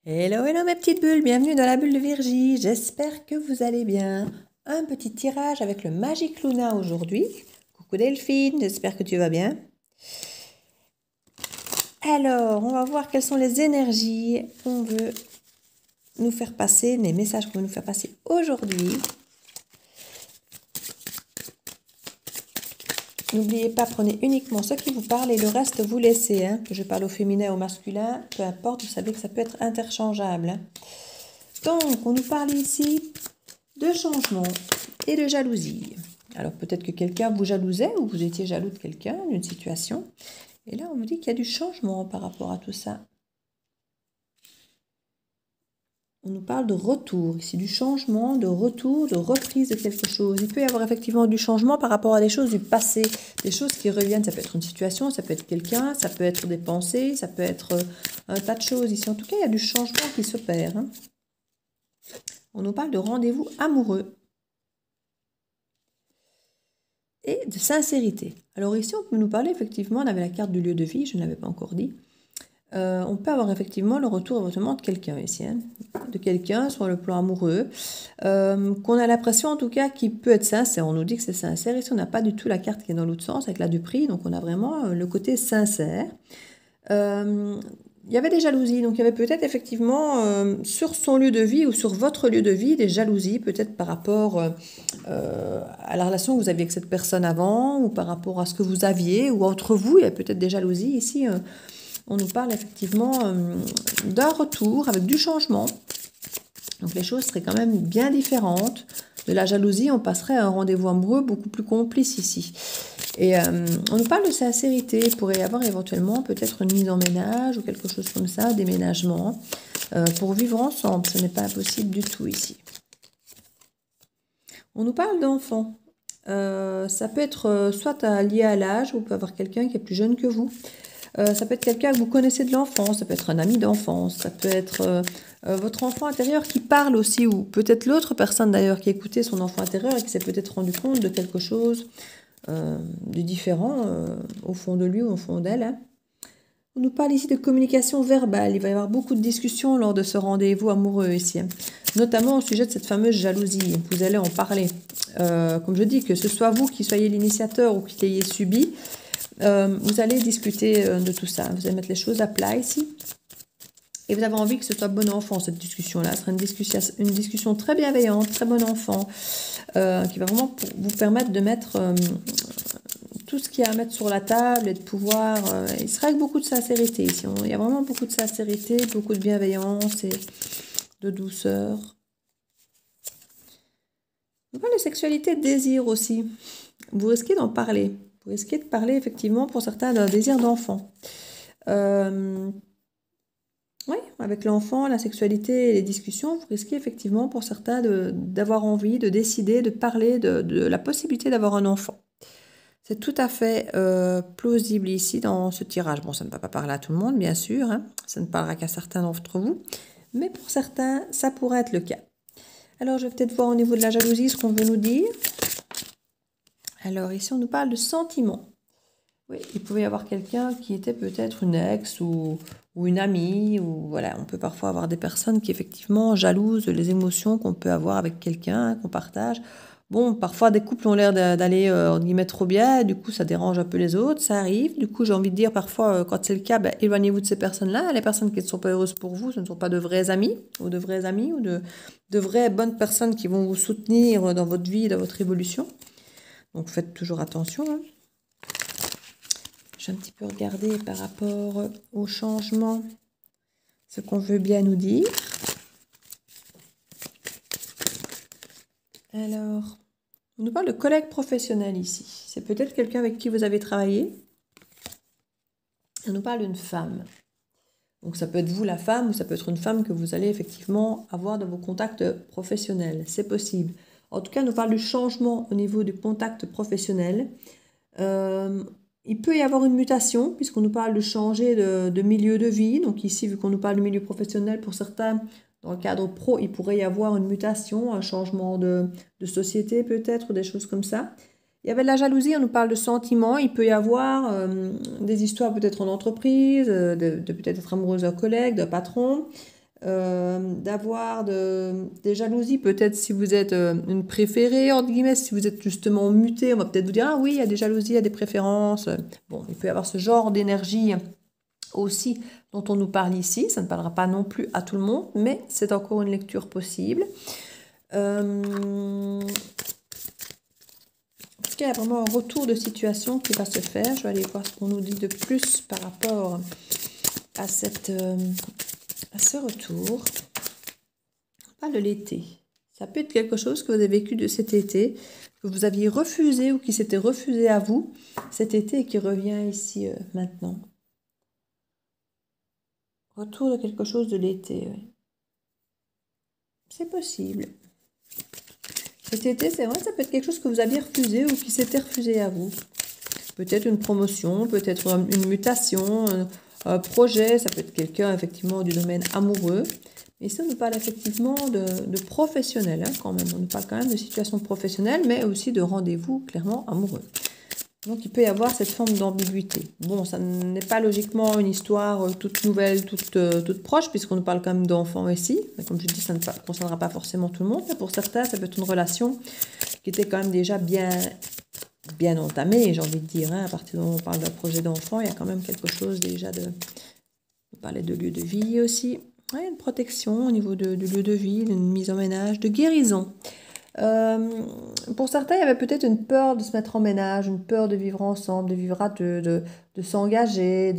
Hello, hello mes petites bulles, bienvenue dans la bulle de Virgie, j'espère que vous allez bien. Un petit tirage avec le Magic Luna aujourd'hui. Coucou Delphine, j'espère que tu vas bien. Alors, on va voir quelles sont les énergies qu'on veut nous faire passer, les messages qu'on veut nous faire passer aujourd'hui. N'oubliez pas, prenez uniquement ce qui vous parle et le reste vous laissez. Que je parle au féminin ou au masculin, peu importe, vous savez que ça peut être interchangeable. Donc, on nous parle ici de changement et de jalousie. Alors peut-être que quelqu'un vous jalousait ou vous étiez jaloux de quelqu'un, d'une situation. Et là, on vous dit qu'il y a du changement par rapport à tout ça. On nous parle de retour, ici du changement, de retour, de reprise de quelque chose. Il peut y avoir effectivement du changement par rapport à des choses du passé, des choses qui reviennent. Ça peut être une situation, ça peut être quelqu'un, ça peut être des pensées, ça peut être un tas de choses ici. En tout cas, il y a du changement qui s'opère. On nous parle de rendez-vous amoureux et de sincérité. Alors ici, on peut nous parler effectivement, on avait la carte du lieu de vie, je ne l'avais pas encore dit. On peut avoir effectivement le retour éventuellement de quelqu'un ici, de quelqu'un sur le plan amoureux, qu'on a l'impression en tout cas qu'il peut être sincère. On nous dit que c'est sincère. Ici, on n'a pas du tout la carte qui est dans l'autre sens avec la du prix, donc on a vraiment le côté sincère. Il y avait des jalousies, donc il y avait peut-être effectivement sur son lieu de vie ou sur votre lieu de vie des jalousies, peut-être par rapport à la relation que vous aviez avec cette personne avant ou par rapport à ce que vous aviez ou entre vous, il y a peut-être des jalousies. Ici, on nous parle effectivement d'un retour avec du changement. Donc les choses seraient quand même bien différentes. De la jalousie, on passerait à un rendez-vous amoureux beaucoup plus complice ici. Et on nous parle de sincérité. Il pourrait y avoir éventuellement peut-être une mise en ménage ou quelque chose comme ça, déménagement, pour vivre ensemble. Ce n'est pas impossible du tout ici. On nous parle d'enfants. Ça peut être soit lié à l'âge, vous pouvez avoir quelqu'un qui est plus jeune que vous. Ça peut être quelqu'un que vous connaissez de l'enfance, ça peut être un ami d'enfance, ça peut être votre enfant intérieur qui parle aussi, ou peut-être l'autre personne d'ailleurs qui écoutait son enfant intérieur et qui s'est peut-être rendu compte de quelque chose de différent au fond de lui ou au fond d'elle. On nous parle ici de communication verbale. Il va y avoir beaucoup de discussions lors de ce rendez-vous amoureux ici, notamment au sujet de cette fameuse jalousie. Vous allez en parler. Comme je dis, que ce soit vous qui soyez l'initiateur ou qui l'ayez subi, vous allez discuter de tout ça. Vous allez mettre les choses à plat ici. Et vous avez envie que ce soit bon enfant, cette discussion-là. Ce sera une discussion très bienveillante, très bon enfant, qui va vraiment vous permettre de mettre tout ce qu'il y a à mettre sur la table et de pouvoir... il sera avec beaucoup de sincérité ici. Il y a vraiment beaucoup de sincérité, beaucoup de bienveillance et de douceur. On parle de sexualité, de désir aussi. Vous risquez d'en parler. Vous risquez de parler effectivement pour certains d'un désir d'enfant. Oui, avec l'enfant, la sexualité et les discussions, vous risquez effectivement pour certains d'avoir envie, de décider, de parler de la possibilité d'avoir un enfant. C'est tout à fait plausible ici dans ce tirage. Bon, ça ne va pas parler à tout le monde, bien sûr. Ça ne parlera qu'à certains d'entre vous. Mais pour certains, ça pourrait être le cas. Alors, je vais peut-être voir au niveau de la jalousie ce qu'on veut nous dire. Alors, ici, on nous parle de sentiments. Oui, il pouvait y avoir quelqu'un qui était peut-être une ex ou une amie. Ou voilà, on peut parfois avoir des personnes qui, effectivement, jalousent les émotions qu'on peut avoir avec quelqu'un, qu'on partage. Bon, parfois, des couples ont l'air d'aller, entre guillemets, trop bien. Du coup, ça dérange un peu les autres. Ça arrive. Du coup, j'ai envie de dire, parfois, quand c'est le cas, éloignez-vous de ces personnes-là. Les personnes qui ne sont pas heureuses pour vous, ce ne sont pas de vrais amis ou de vrais amis ou de vraies bonnes personnes qui vont vous soutenir dans votre vie, dans votre évolution. Donc, faites toujours attention. J'ai un petit peu regardé par rapport au changement, ce qu'on veut bien nous dire. Alors, on nous parle de collègue professionnel ici. C'est peut-être quelqu'un avec qui vous avez travaillé. On nous parle d'une femme. Donc ça peut être vous la femme ou ça peut être une femme que vous allez effectivement avoir dans vos contacts professionnels. C'est possible. En tout cas, on nous parle du changement au niveau du contact professionnel. Il peut y avoir une mutation puisqu'on nous parle de changer de milieu de vie. Donc ici, vu qu'on nous parle du milieu professionnel, pour certains, dans le cadre pro, il pourrait y avoir une mutation, un changement de société peut-être, des choses comme ça. Il y avait de la jalousie, on nous parle de sentiments. Il peut y avoir des histoires peut-être en entreprise, de peut-être être amoureuse d'un collègue, d'un patron. d'avoir des jalousies, peut-être si vous êtes une préférée, entre guillemets, si vous êtes justement muté, on va peut-être vous dire, ah oui, il y a des jalousies, il y a des préférences. Bon, il peut y avoir ce genre d'énergie aussi dont on nous parle ici. Ça ne parlera pas non plus à tout le monde, mais c'est encore une lecture possible. Parce qu'il y a vraiment un retour de situation qui va se faire. Je vais aller voir ce qu'on nous dit de plus par rapport à ce retour. On parle de l'été. Ça peut être quelque chose que vous avez vécu de cet été, que vous aviez refusé ou qui s'était refusé à vous cet été et qui revient ici maintenant. Retour de quelque chose de l'été, oui. C'est possible. Cet été, c'est vrai, ça peut être quelque chose que vous aviez refusé ou qui s'était refusé à vous. Peut-être une promotion, peut-être une mutation, un projet, ça peut être quelqu'un effectivement du domaine amoureux. Et ça, on nous parle effectivement de professionnel quand même. On nous parle quand même de situation professionnelle, mais aussi de rendez-vous clairement amoureux. Donc il peut y avoir cette forme d'ambiguïté. Bon, ça n'est pas logiquement une histoire toute nouvelle, toute proche, puisqu'on nous parle quand même d'enfants ici. Mais comme je dis, ça ne concernera pas forcément tout le monde. Mais pour certains, ça peut être une relation qui était quand même déjà bien entamée, j'ai envie de dire. À partir du moment où on parle d'un projet d'enfant, il y a quand même quelque chose déjà de... On parlait de lieu de vie aussi. Ouais, une protection au niveau du lieu de vie, une mise en ménage, de guérison. Pour certains, il y avait peut-être une peur de se mettre en ménage, une peur de vivre ensemble, de vivre à deux, de s'engager,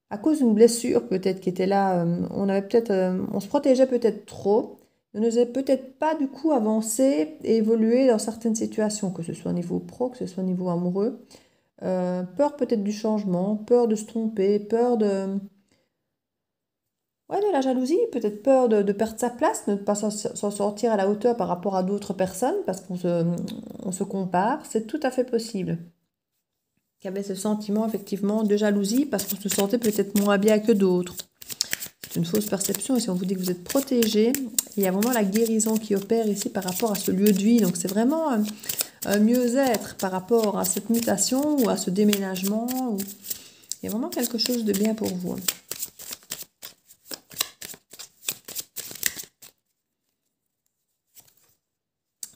à cause d'une blessure peut-être qui était là. On se protégeait peut-être trop. On n'osait peut-être pas du coup avancer et évoluer dans certaines situations, que ce soit au niveau pro, que ce soit au niveau amoureux. Peur peut-être du changement, peur de se tromper, peur de la jalousie, peut-être peur de perdre sa place, de ne pas s'en sortir à la hauteur par rapport à d'autres personnes, parce on se compare. C'est tout à fait possible. Qu'il y avait ce sentiment effectivement de jalousie, parce qu'on se sentait peut-être moins bien que d'autres. C'est une fausse perception, et si on vous dit que vous êtes protégé, il y a vraiment la guérison qui opère ici par rapport à ce lieu de vie. Donc c'est vraiment un mieux-être par rapport à cette mutation ou à ce déménagement. Il y a vraiment quelque chose de bien pour vous.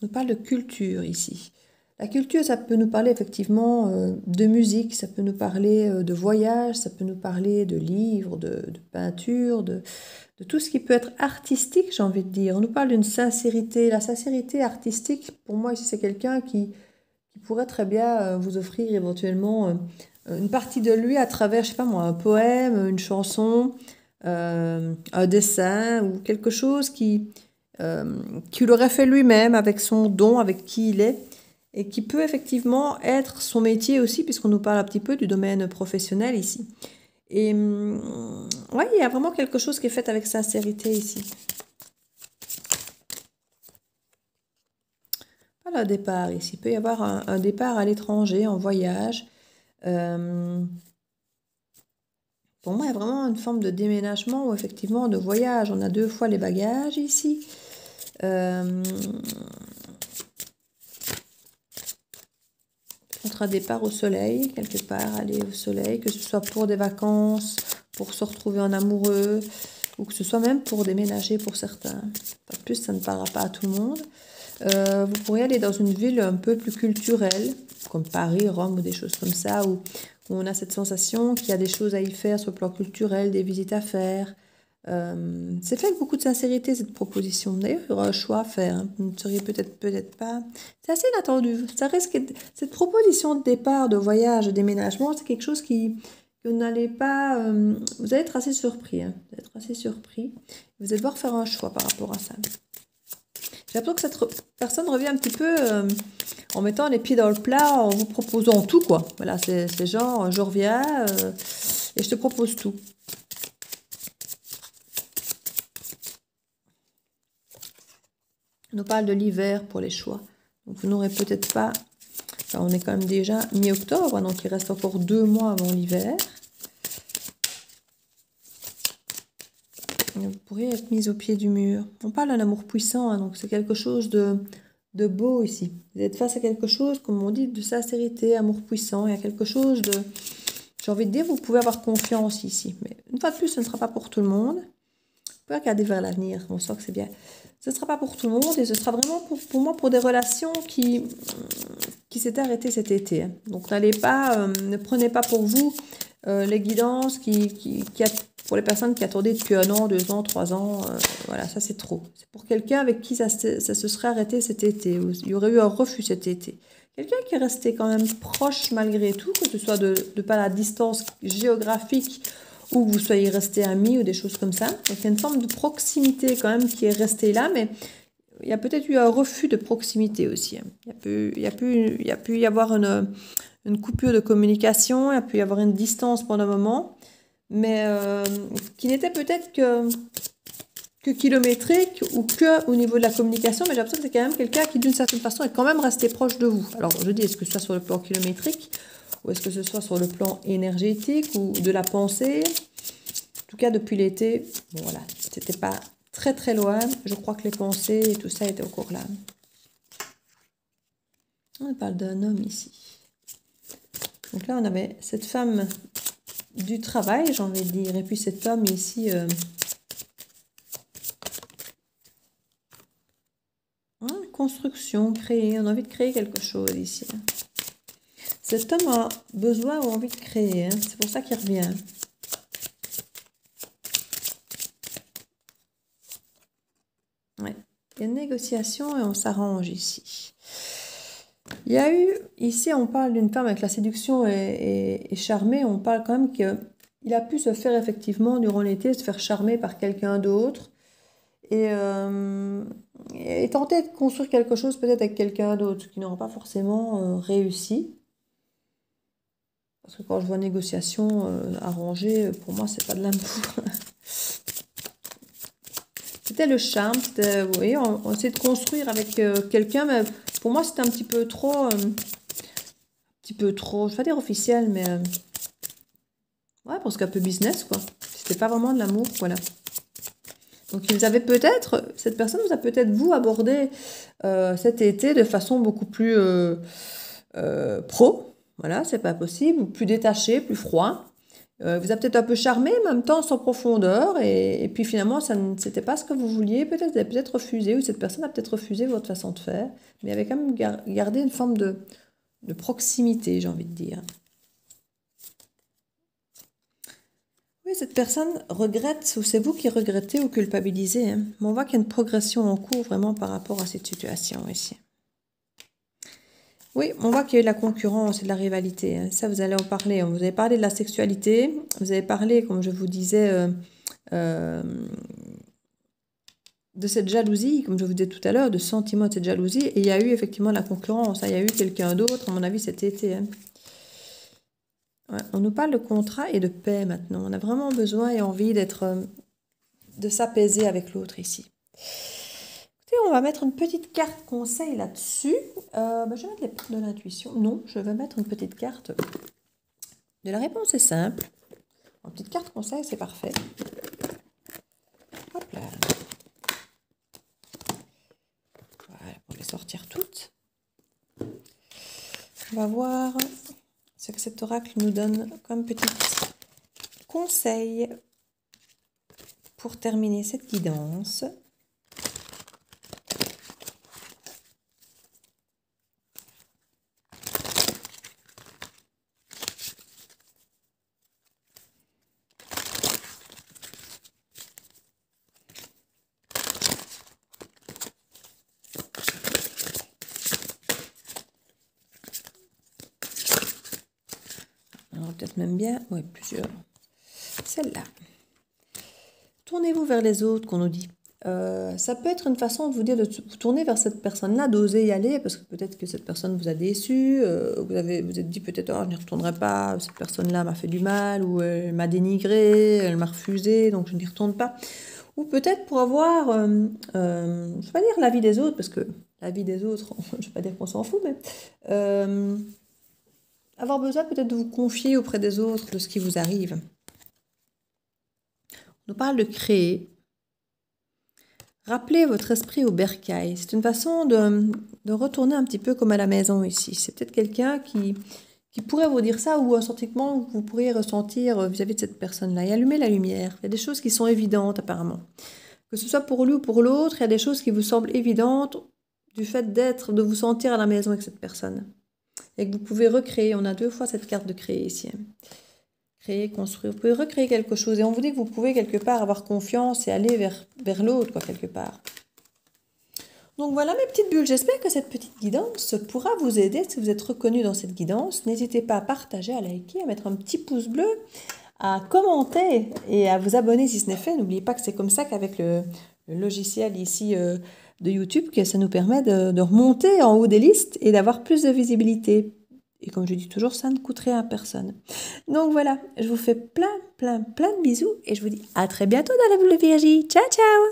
On parle de culture ici. La culture, ça peut nous parler effectivement de musique, ça peut nous parler de voyage, ça peut nous parler de livres, de peinture, de tout ce qui peut être artistique, j'ai envie de dire. On nous parle d'une sincérité. La sincérité artistique, pour moi, ici, c'est quelqu'un qui pourrait très bien vous offrir éventuellement une partie de lui à travers, je sais pas moi, un poème, une chanson, un dessin ou quelque chose qu'il aurait fait lui-même avec son don, avec qui il est, et qui peut effectivement être son métier aussi, puisqu'on nous parle un petit peu du domaine professionnel ici. Et ouais, il y a vraiment quelque chose qui est fait avec sincérité ici. Voilà un départ ici. Il peut y avoir un départ à l'étranger, en voyage. Pour moi, il y a vraiment une forme de déménagement ou effectivement de voyage. On a 2 fois les bagages ici. Entre un départ au soleil, quelque part, aller au soleil, que ce soit pour des vacances, pour se retrouver en amoureux, ou que ce soit même pour déménager pour certains. Pas plus, ça ne parlera pas à tout le monde. Vous pourriez aller dans une ville un peu plus culturelle, comme Paris, Rome ou des choses comme ça, où on a cette sensation qu'il y a des choses à y faire sur le plan culturel, des visites à faire. C'est fait avec beaucoup de sincérité, cette proposition. D'ailleurs, il y aura un choix à faire. Hein. Vous ne seriez peut-être pas... C'est assez inattendu. Ça risque cette proposition de départ, de voyage, de déménagement, c'est quelque chose que vous n'allez pas... vous allez être assez surpris. Hein. Vous allez être assez surpris. Vous allez devoir faire un choix par rapport à ça. J'ai l'impression que cette personne revient un petit peu en mettant les pieds dans le plat, en vous proposant tout, quoi. Voilà, c'est genre, je reviens et je te propose tout. On nous parle de l'hiver pour les choix. Donc vous n'aurez peut-être pas... Enfin, on est quand même déjà mi-octobre, donc il reste encore 2 mois avant l'hiver. Vous pourriez être mise au pied du mur. On parle d'un amour puissant, hein, donc c'est quelque chose de beau ici. Vous êtes face à quelque chose, comme on dit, de sincérité, amour puissant. Il y a quelque chose de... J'ai envie de dire, vous pouvez avoir confiance ici. Mais une fois de plus, ce ne sera pas pour tout le monde. Vous pouvez regarder vers l'avenir, on sent que c'est bien. Ce ne sera pas pour tout le monde et ce sera vraiment pour moi pour des relations qui s'étaient arrêtées cet été. Donc ne prenez pas pour vous les guidances pour les personnes qui attendaient depuis 1 an, 2 ans, 3 ans. Voilà, ça c'est trop. C'est pour quelqu'un avec qui ça se serait arrêté cet été. Il y aurait eu un refus cet été. Quelqu'un qui est resté quand même proche malgré tout, que ce soit de par la distance géographique ou que vous soyez restés amis ou des choses comme ça. Donc il y a une forme de proximité quand même qui est restée là, mais il y a peut-être eu un refus de proximité aussi. Il y a pu y avoir une coupure de communication, il y a pu y avoir une distance pendant un moment, mais qui n'était peut-être que kilométrique ou que au niveau de la communication, mais j'ai l'impression que c'est quand même quelqu'un qui d'une certaine façon est quand même resté proche de vous. Alors je dis, est-ce que ce soit sur le plan kilométrique ou est-ce que ce soit sur le plan énergétique ou de la pensée? En tout cas, depuis l'été, bon, voilà, c'était pas très très loin. Je crois que les pensées et tout ça étaient encore là. On parle d'un homme ici. Donc là, on avait cette femme du travail, j'ai envie de dire, et puis cet homme ici... construction, créer, on a envie de créer quelque chose ici. Cet homme a besoin ou envie de créer, c'est pour ça qu'il revient. Ouais. Il y a une négociation et on s'arrange ici. Il y a eu, ici on parle d'une femme avec la séduction et charmée, on parle quand même qu'il a pu se faire effectivement durant l'été, se faire charmer par quelqu'un d'autre. Et tenter de construire quelque chose peut-être avec quelqu'un d'autre qui n'aura pas forcément réussi. Parce que quand je vois négociation arrangée, pour moi, c'est pas de l'amour. C'était le charme, vous voyez, on essayait de construire avec quelqu'un, mais pour moi, c'était un petit peu trop, je vais pas dire officiel, mais ouais, parce qu'un peu business, quoi. C'était pas vraiment de l'amour, voilà. Donc, cette personne vous a peut-être, vous, abordé cet été de façon beaucoup plus pro. Voilà, c'est pas possible. Ou plus détaché, plus froid. Vous a peut-être un peu charmé, mais en même temps sans profondeur. Et puis finalement, c'était pas ce que vous vouliez. Peut-être vous avez peut-être refusé, ou cette personne a peut-être refusé votre façon de faire. Mais avec quand même gardé une forme de proximité, j'ai envie de dire. Oui, cette personne regrette, ou c'est vous qui regrettez ou culpabilisez. Hein. Mais on voit qu'il y a une progression en cours vraiment par rapport à cette situation ici. Oui, on voit qu'il y a eu de la concurrence et de la rivalité. Hein. Ça, vous allez en parler. Vous avez parlé de la sexualité. Vous avez parlé, comme je vous disais, de cette jalousie, comme je vous disais tout à l'heure, de sentiment de cette jalousie. Et il y a eu effectivement la concurrence. Hein. Il y a eu quelqu'un d'autre, à mon avis, cet été. Hein. Ouais, on nous parle de contrat et de paix maintenant. On a vraiment besoin et envie de s'apaiser avec l'autre ici. Écoutez, on va mettre une petite carte conseil là-dessus. Je vais mettre les cartes de l'intuition. Non, je vais mettre une petite carte de la réponse est simple. Une petite carte conseil, c'est parfait. Hop là. Voilà, pour les sortir toutes. On va voir ce que cet oracle nous donne comme petit conseil pour terminer cette guidance. Peut-être même bien, oui, plusieurs. Celle-là. Tournez-vous vers les autres, qu'on nous dit. Ça peut être une façon de vous dire de vous tourner vers cette personne-là, d'oser y aller, parce que peut-être que cette personne vous a déçu, vous êtes dit peut-être, oh, je n'y retournerai pas, cette personne-là m'a fait du mal, ou elle m'a dénigré, elle m'a refusé, donc je n'y retourne pas. Ou peut-être pour avoir, je ne vais pas dire la vie des autres, parce que la vie des autres, je ne vais pas dire qu'on s'en fout, mais avoir besoin peut-être de vous confier auprès des autres de ce qui vous arrive. On nous parle de créer. Rappelez votre esprit au bercail. C'est une façon de retourner un petit peu comme à la maison ici. C'est peut-être quelqu'un qui pourrait vous dire ça ou un sentiment que vous pourriez ressentir vis-à-vis de cette personne-là. Et allumer la lumière. Il y a des choses qui sont évidentes apparemment. Que ce soit pour lui ou pour l'autre, il y a des choses qui vous semblent évidentes du fait de vous sentir à la maison avec cette personne. Et que vous pouvez recréer. On a 2 fois cette carte de créer ici. Créer, construire. Vous pouvez recréer quelque chose. Et on vous dit que vous pouvez quelque part avoir confiance et aller vers l'autre, quoi, quelque part. Donc voilà mes petites bulles. J'espère que cette petite guidance pourra vous aider. Si vous êtes reconnu dans cette guidance, n'hésitez pas à partager, à liker, à mettre un petit pouce bleu, à commenter et à vous abonner si ce n'est fait. N'oubliez pas que c'est comme ça qu'avec le logiciel ici de YouTube, que ça nous permet de remonter en haut des listes et d'avoir plus de visibilité. Et comme je dis toujours, ça ne coûte rien à personne. Donc voilà, je vous fais plein de bisous et je vous dis à très bientôt dans la bulle de Virgie. Ciao, ciao!